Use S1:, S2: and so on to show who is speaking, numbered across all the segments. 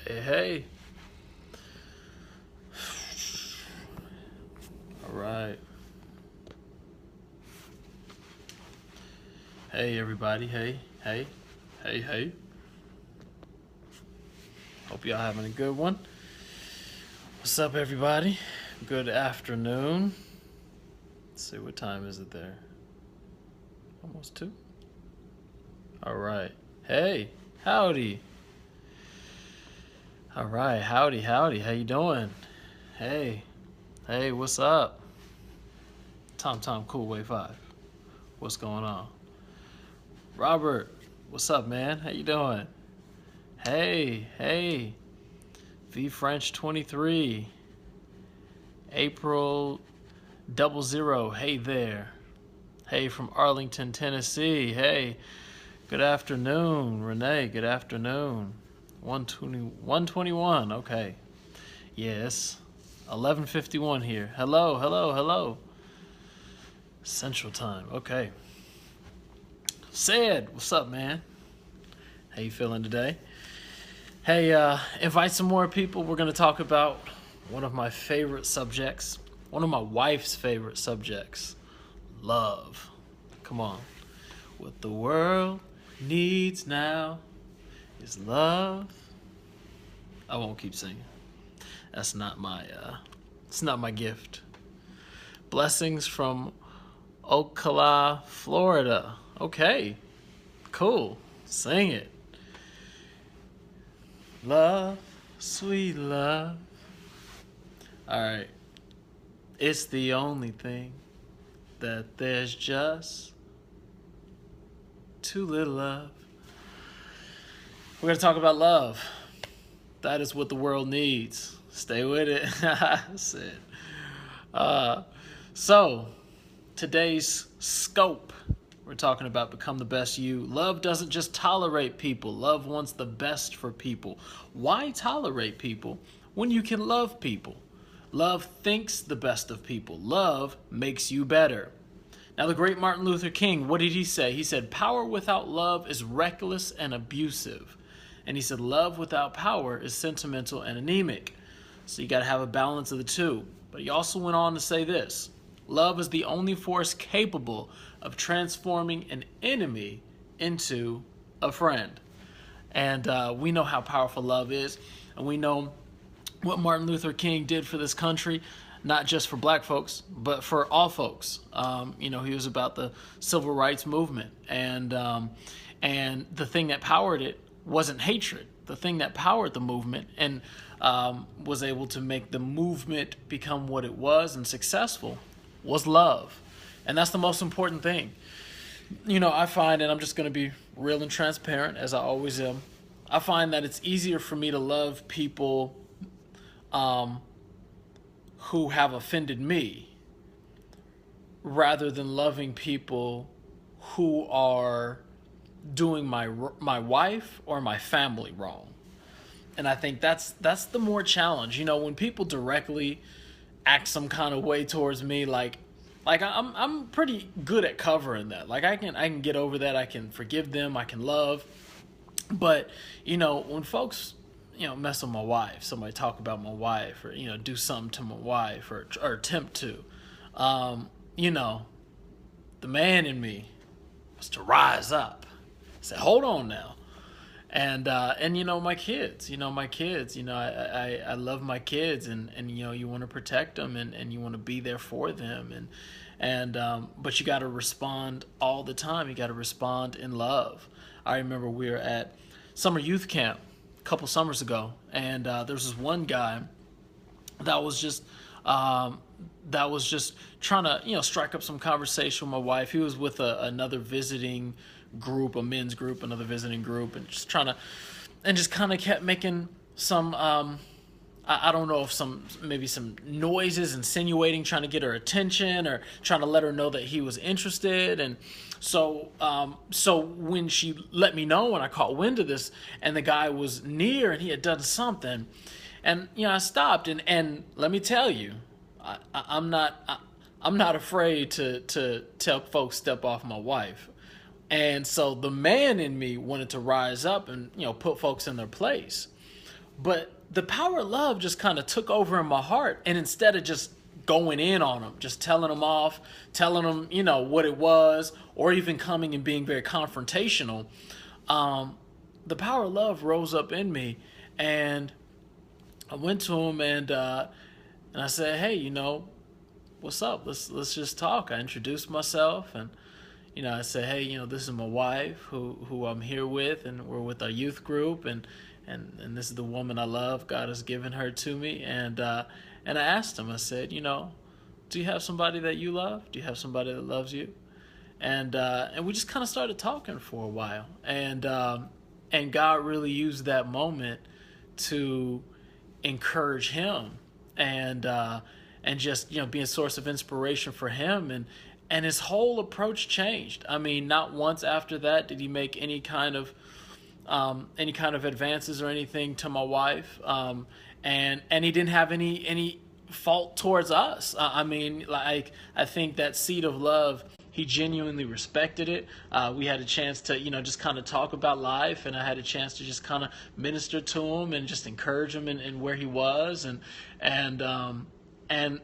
S1: Hey, hey. All right. Hey, everybody. Hey, hey, hey, hey. Hope y'all having a good one. What's up, everybody? Good afternoon. Let's see, what time is it there? Almost 2? All right. Hey, howdy. All right, howdy. How you doing? Hey, what's up? Tom, Cool Way 5. What's going on? Robert, what's up, man? How you doing? Hey. V French 23. April 00. Hey there. Hey from Arlington, Tennessee. Hey. Good afternoon, Renee. Good afternoon. 121. Okay. Yes. 11:51 here. Hello. Central Time. Okay. Sid, what's up, man? How you feeling today? Hey, invite some more people. We're going to talk about one of my favorite subjects, one of my wife's favorite subjects, love. Come on. What the world needs now is love. I won't keep singing. That's not my, it's not my gift. Blessings from Ocala, Florida. Okay, cool. Sing it. Love, sweet love. All right. It's the only thing that there's just too little of. We're going to talk about love. That is what the world needs. Stay with it. Sid. So, today's scope. We're talking about become the best you. Love doesn't just tolerate people. Love wants the best for people. Why tolerate people when you can love people? Love thinks the best of people. Love makes you better. Now, the great Martin Luther King, what did he say? He said, power without love is reckless and abusive. And he said, love without power is sentimental and anemic. So you got to have a balance of the two. But he also went on to say this. Love is the only force capable of transforming an enemy into a friend. And we know how powerful love is. And we know what Martin Luther King did for this country, not just for black folks, but for all folks. He was about the civil rights movement. And the thing that powered it wasn't hatred. The thing that powered the movement and was able to make the movement become what it was and successful was love. And that's the most important thing. I find, and I'm just going to be real and transparent as I always am, I find that it's easier for me to love people who have offended me rather than loving people who are doing my wife or my family wrong. And I think that's the more challenge. When people directly act some kind of way towards me, like I'm pretty good at covering that. Like I can get over that. I can forgive them. I can love. But when folks mess with my wife, somebody talk about my wife, or do something to my wife, or attempt to, the man in me was to rise up. Say, hold on now. And my kids, I love my kids, and you want to protect them, and you want to be there for them, but you got to respond all the time. You got to respond in love. I remember we were at summer youth camp a couple summers ago, and there was this one guy that was just trying to strike up some conversation with my wife. He was with another visiting group, a men's group, another visiting group, and just kind of kept making some I don't know if maybe some noises, insinuating, trying to get her attention or trying to let her know that he was interested. And so when she let me know, when I caught wind of this, and the guy was near and he had done something, and I stopped, and let me tell you, I'm not afraid to tell folks step off my wife. And so the man in me wanted to rise up and put folks in their place. But the power of love just kind of took over in my heart. And instead of just going in on them, just telling them off, telling them, what it was, or even coming and being very confrontational, the power of love rose up in me. And I went to him and I said, hey, what's up? Let's just talk. I introduced myself and I said, hey, this is my wife who I'm here with, and we're with our youth group, and this is the woman I love. God has given her to me. And I asked him, I said, do you have somebody that you love? Do you have somebody that loves you? And we just kind of started talking for a while. And God really used that moment to encourage him and just, be a source of inspiration for him. And his whole approach changed. I mean, not once after that did he make any kind of advances or anything to my wife. And he didn't have any fault towards us. I think that seed of love, he genuinely respected it. We had a chance to, just kind of talk about life, and I had a chance to just kind of minister to him and just encourage him in where he was. And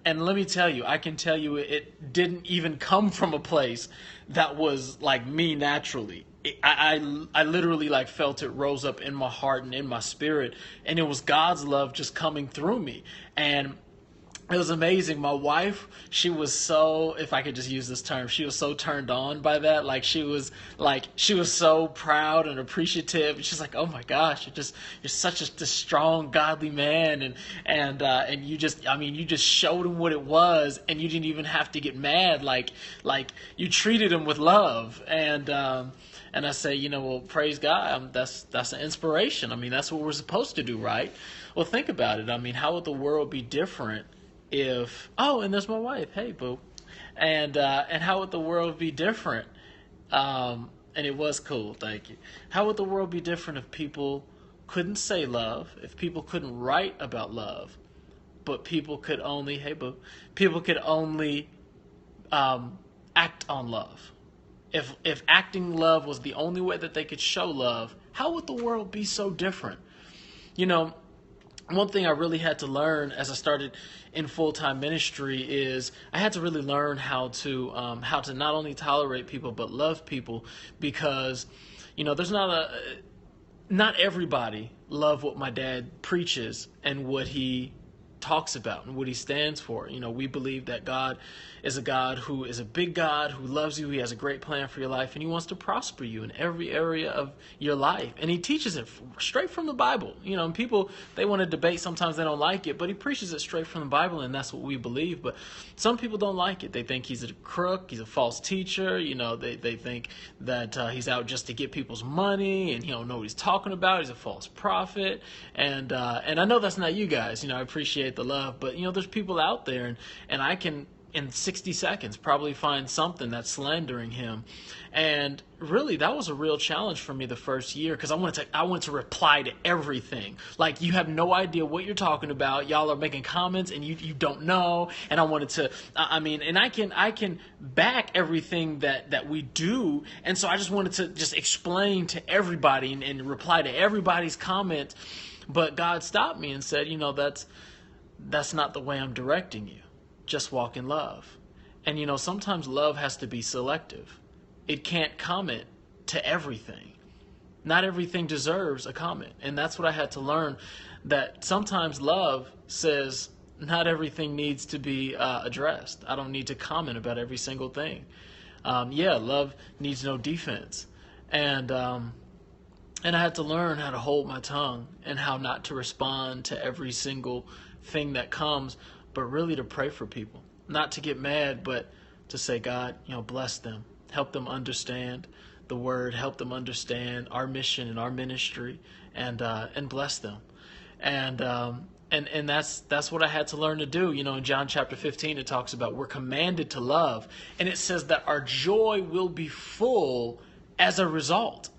S1: let me tell you, I can tell you it didn't even come from a place that was like me naturally. I literally felt it rose up in my heart and in my spirit, and it was God's love just coming through me. And it was amazing. My wife, she was so, if I could just use this term, she was so turned on by that. She was so proud and appreciative. She's like, oh my gosh, you're such a strong, godly man. And you just showed him what it was, and you didn't even have to get mad. Like you treated him with love. And I say, well, praise God. That's an inspiration. That's what we're supposed to do, right? Well, think about it. How would the world be different if, and there's my wife, hey boo, and how would the world be different? And it was cool, thank you. How would the world be different if people couldn't say love, if people couldn't write about love, but people could only, hey boo, people could only act on love? If acting love was the only way that they could show love, how would the world be so different? One thing I really had to learn as I started in full-time ministry is I had to really learn how to not only tolerate people but love people, because there's not everybody love what my dad preaches and what he talks about and what he stands for. We believe that God is a God who is a big God who loves you. He has a great plan for your life, and he wants to prosper you in every area of your life. And he teaches it straight from the Bible. And people, they want to debate. Sometimes they don't like it, but he preaches it straight from the Bible, and that's what we believe. But some people don't like it. They think he's a crook. He's a false teacher. They think that he's out just to get people's money, and he don't know what he's talking about. He's a false prophet. And I know that's not you guys. I appreciate the love, but there's people out there, and I can in 60 seconds probably find something that's slandering him. And really, that was a real challenge for me the first year, because I wanted to reply to everything. Like, you have no idea what you're talking about. Y'all are making comments and you don't know. And I wanted to, and I can back everything that we do. And so I just wanted to just explain to everybody and reply to everybody's comment. But God stopped me and said, that's not the way I'm directing you. Just walk in love. And sometimes love has to be selective. It can't comment to everything. Not everything deserves a comment. And that's what I had to learn, that sometimes love says not everything needs to be addressed. I don't need to comment about every single thing. Love needs no defense. And I had to learn how to hold my tongue and how not to respond to every single thing that comes, but really to pray for people. Not to get mad, but to say, God, bless them. Help them understand the word. Help them understand our mission and our ministry, and bless them. And that's what I had to learn to do. In John chapter 15, it talks about we're commanded to love. And it says that our joy will be full as a result.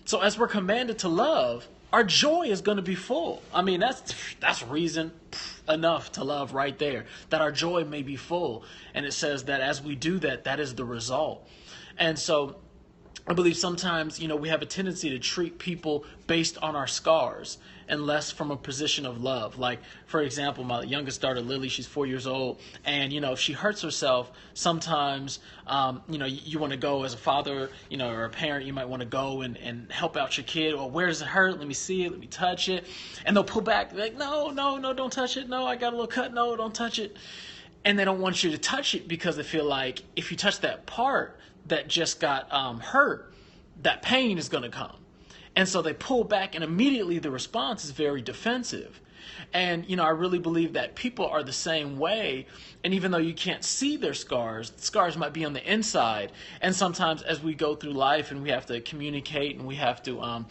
S1: So as we're commanded to love, our joy is going to be full. That's reason enough to love right there, that our joy may be full. And it says that as we do that, that is the result. And so I believe sometimes, we have a tendency to treat people based on our scars and less from a position of love. Like, for example, my youngest daughter, Lily, she's 4 years old. And, if she hurts herself, sometimes, you want to go as a father, or a parent, you might want to go and help out your kid. Or where does it hurt? Let me see it. Let me touch it. And they'll pull back. They're like, no, don't touch it. No, I got a little cut. No, don't touch it. And they don't want you to touch it because they feel like if you touch that part that just got hurt, that pain is going to come. And so they pull back, and immediately the response is very defensive. And, I really believe that people are the same way. And even though you can't see their scars, the scars might be on the inside. And sometimes as we go through life and we have to communicate and we have to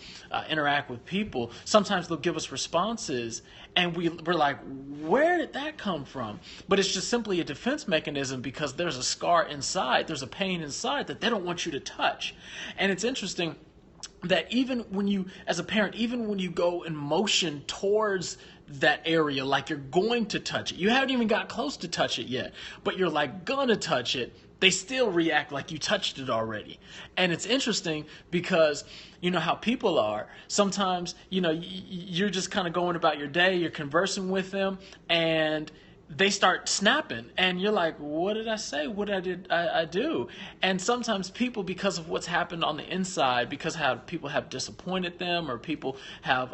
S1: interact with people, sometimes they'll give us responses and we're like, where did that come from? But it's just simply a defense mechanism because there's a scar inside, there's a pain inside that they don't want you to touch. And it's interesting that even when you, as a parent, even when you go in motion towards that area, like you're going to touch it, you haven't even got close to touch it yet, but you're like gonna touch it, they still react like you touched it already. And it's interesting because you know how people are. Sometimes, you're just kind of going about your day, you're conversing with them, and they start snapping and you're like, what did I say? What did I do? And sometimes people, because of what's happened on the inside, because how people have disappointed them, or people have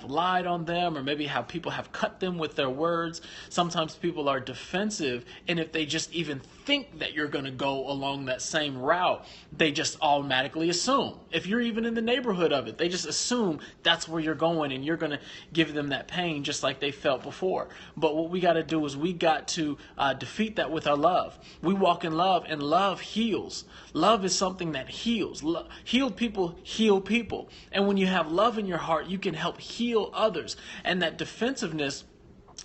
S1: lied on them, or maybe how people have cut them with their words, sometimes people are defensive. And if they just even think that you're going to go along that same route, they just automatically assume. If you're even in the neighborhood of it, they just assume that's where you're going, and you're going to give them that pain just like they felt before. But what we got to do is we got to defeat that with our love. We walk in love, and love heals. Love is something that heals. Healed people heal people. And when you have love in your heart, you can help heal others. And that defensiveness,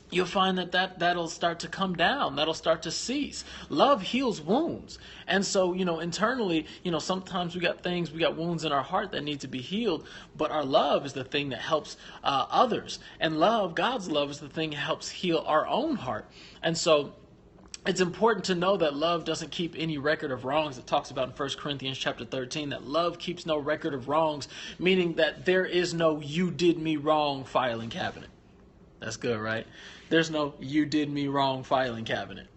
S1: you'll find that'll start to come down. That'll start to cease. Love heals wounds. And so, internally, sometimes we got wounds in our heart that need to be healed, but our love is the thing that helps others. And love, God's love, is the thing that helps heal our own heart. And so it's important to know that love doesn't keep any record of wrongs. It talks about in 1 Corinthians chapter 13 that love keeps no record of wrongs, meaning that there is no "you did me wrong" filing cabinet. That's good, right? There's no "you did me wrong" filing cabinet.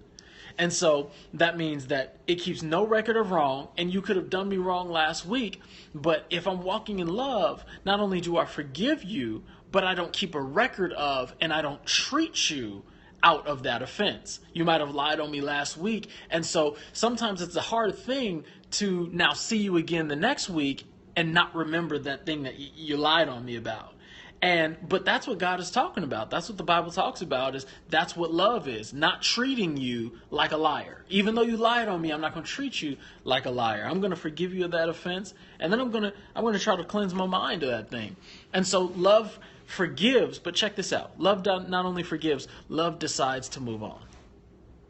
S1: And so that means that it keeps no record of wrong, and you could have done me wrong last week, but if I'm walking in love, not only do I forgive you, but I don't keep a record of, and I don't treat you out of that offense. You might have lied on me last week, and so sometimes it's a hard thing to now see you again the next week and not remember that thing that you lied on me about. But that's what God is talking about. That's what the Bible talks about. That's what love is. Not treating you like a liar. Even though you lied on me, I'm not going to treat you like a liar. I'm going to forgive you of that offense, and then I'm going to try to cleanse my mind of that thing. And so love forgives, but check this out. Love not only forgives, love decides to move on.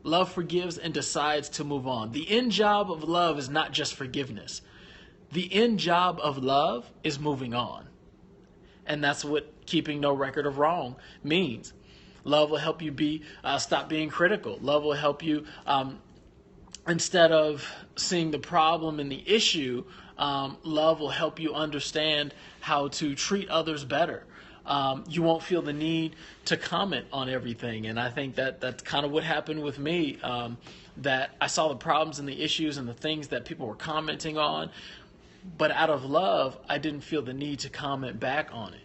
S1: Love forgives and decides to move on. The end job of love is not just forgiveness. The end job of love is moving on. And that's what keeping no record of wrong means. Love will help you stop being critical. Love will help you, instead of seeing the problem and the issue, love will help you understand how to treat others better. You won't feel the need to comment on everything. And I think that's kind of what happened with me, that I saw the problems and the issues and the things that people were commenting on. But out of love, I didn't feel the need to comment back on it.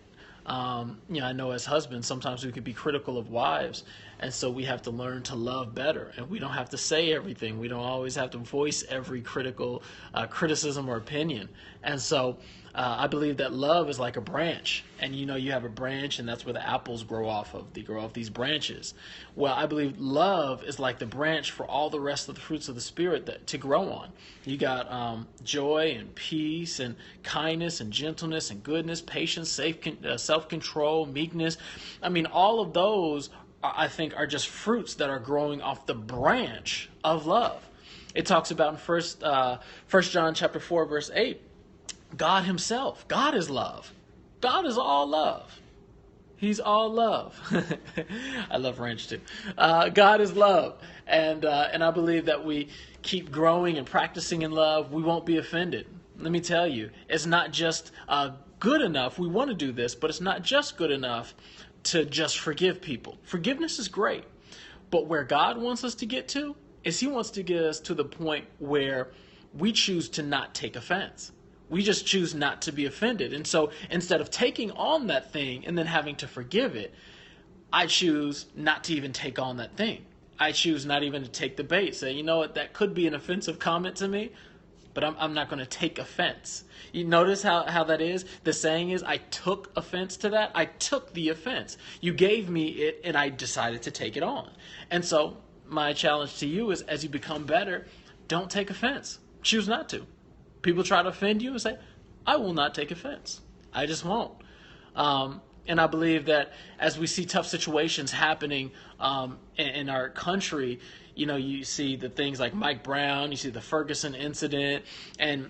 S1: I know as husbands, sometimes we could be critical of wives. And so we have to learn to love better. And we don't have to say everything. We don't always have to voice every criticism or opinion. And so I believe that love is like a branch. And you have a branch, and that's where the apples grow off of. They grow off these branches. Well, I believe love is like the branch for all the rest of the fruits of the Spirit to grow on. You got joy and peace and kindness and gentleness and goodness, patience, self-control, meekness. I mean, all of those, I think, are just fruits that are growing off the branch of love. It talks about in 1 John chapter 4, verse 8, God himself, God is love. God is all love. He's all love. I love ranch too. God is love. And I believe that we keep growing and practicing in love, we won't be offended. let me tell you, it's not just good enough. We want to do this, but it's not just good enough to just forgive people. Forgiveness is great, but where God wants us to get to is he wants to get us to the point where we choose to not take offense. We just choose not to be offended. And so instead of taking on that thing and then having to forgive it, I choose not to even take on that thing. I choose not even to take the bait. Say, you know what, that could be an offensive comment to me, but I'm not going to take offense. You notice how that is? The saying is, I took offense to that. I took the offense. You gave me it, and I decided to take it on. And so my challenge to you is, as you become better, don't take offense. Choose not to. People try to offend you and say, I will not take offense. I just won't. And I believe that as we see tough situations happening in our country, you know, you see the things like Mike Brown, you see the Ferguson incident, and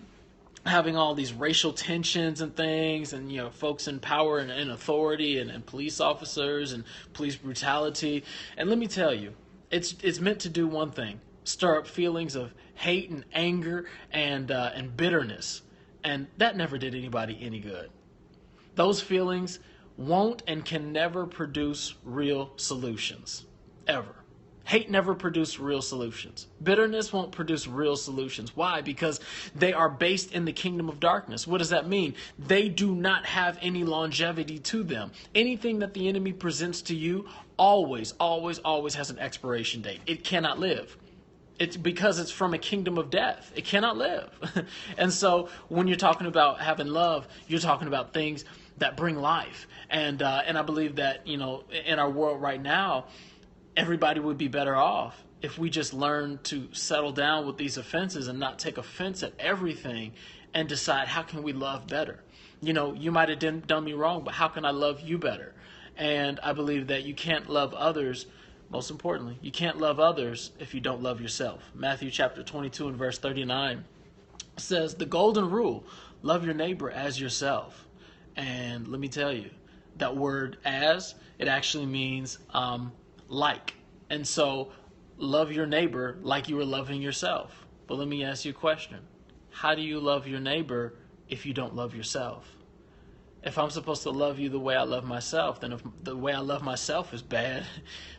S1: having all these racial tensions and things, and, you know, folks in power and authority and police officers and police brutality. And let me tell you, it's meant to do one thing: stir up feelings of hate and anger and bitterness. And that never did anybody any good. Those feelings won't and can never produce real solutions, ever. Hate never produced real solutions. Bitterness won't produce real solutions. Why? Because they are based in the kingdom of darkness. What does that mean? They do not have any longevity to them. Anything that the enemy presents to you always has an expiration date. It cannot live. It's because it's from a kingdom of death. It cannot live. And so when you're talking about having love, you're talking about things that bring life. And I believe that, you know, in our world right now, everybody would be better off if we just learn to settle down with these offenses and not take offense at everything and decide, how can we love better? You know, you might have done me wrong, but how can I love you better? And I believe that you can't love others. Most importantly, you can't love others if you don't love yourself. Matthew chapter 22 and verse 39 says, the golden rule, love your neighbor as yourself. And let me tell you, that word as, it actually means like. And so love your neighbor like you were loving yourself. But let me ask you a question. How do you love your neighbor if you don't love yourself? If I'm supposed to love you the way I love myself, then if the way I love myself is bad,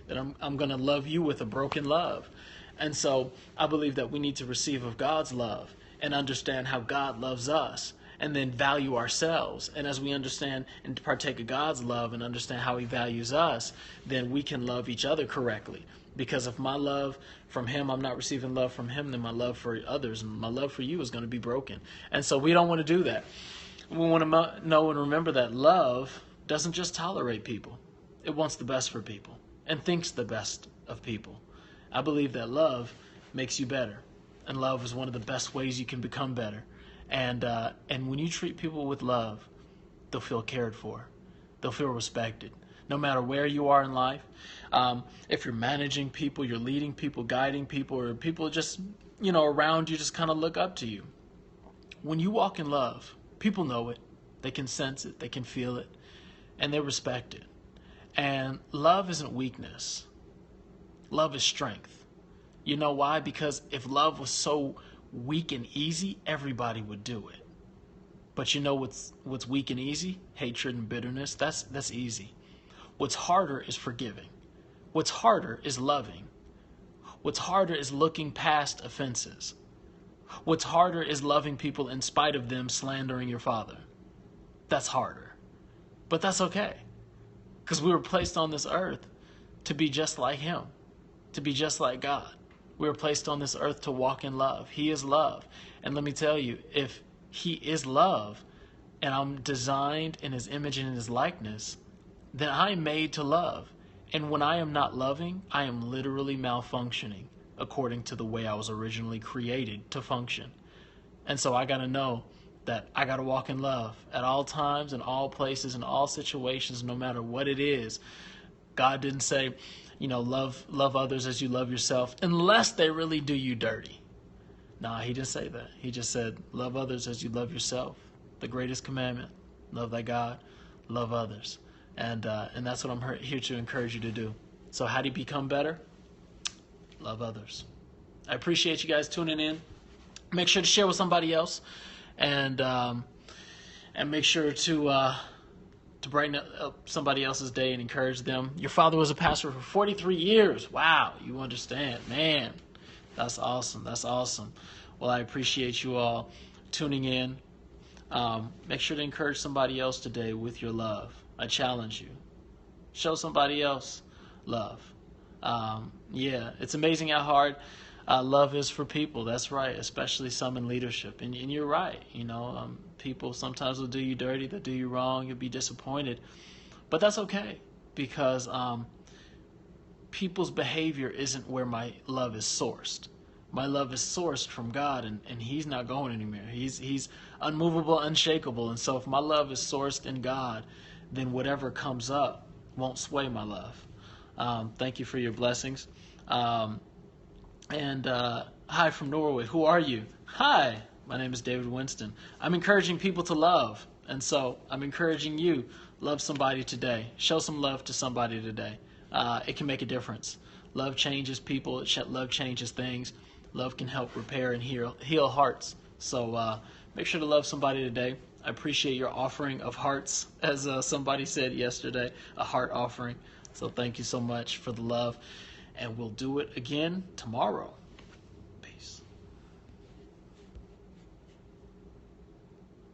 S1: then I'm going to love you with a broken love. And so I believe that we need to receive of God's love and understand how God loves us, and then value ourselves. And as we understand and partake of God's love and understand how he values us, then we can love each other correctly. Because if my love from him, I'm not receiving love from him, then my love for others and my love for you is going to be broken. And so we don't want to do that. We want to know and remember that love doesn't just tolerate people. It wants the best for people and thinks the best of people. I believe that love makes you better. And love is one of the best ways you can become better. And when you treat people with love, they'll feel cared for. They'll feel respected. No matter where you are in life, if you're managing people, you're leading people, guiding people, or people just, you know, around you just kind of look up to you. When you walk in love, people know it. They can sense it. They can feel it. And they respect it. And love isn't weakness. Love is strength. You know why? Because if love was so weak and easy, everybody would do it. But you know what's weak and easy? Hatred and bitterness. That's easy. What's harder is forgiving. What's harder is loving. What's harder is looking past offenses. What's harder is loving people in spite of them slandering your father. That's harder. But that's okay. Because we were placed on this earth to be just like him, to be just like God. We were placed on this earth to walk in love. He is love. And let me tell you, if he is love and I'm designed in his image and in his likeness, then I'm made to love. And when I am not loving, I am literally malfunctioning according to the way I was originally created to function. And so I got to know that I got to walk in love at all times, in all places, in all situations, no matter what it is. God didn't say, you know, love others as you love yourself, unless they really do you dirty. Nah, he didn't say that. He just said, love others as you love yourself. The greatest commandment, love thy God, love others. And that's what I'm here to encourage you to do. So how do you become better? Love others. I appreciate you guys tuning in. Make sure to share with somebody else. and make sure to brighten up somebody else's day and encourage them. Your father was a pastor for 43 years. Wow, you understand. Man, that's awesome. That's awesome. Well, I appreciate you all tuning in. Make sure to encourage somebody else today with your love. I challenge you. Show somebody else love. Yeah, it's amazing how hard love is for people. That's right, especially some in leadership. And you're right. People sometimes will do you dirty, they'll do you wrong, you'll be disappointed. But that's okay, because people's behavior isn't where my love is sourced. My love is sourced from God, and He's not going anywhere. He's unmovable, unshakable. And so if my love is sourced in God, then whatever comes up won't sway my love. Thank you for your blessings. Hi from Norway. Who are you? Hi, my name is DavidSWinston. I'm encouraging people to love. And so I'm encouraging you, love somebody today. Show some love to somebody today. It can make a difference. Love changes people. Love changes things. Love can help repair and heal hearts. So make sure to love somebody today. I appreciate your offering of hearts, as somebody said yesterday, a heart offering. So thank you so much for the love. And we'll do it again tomorrow.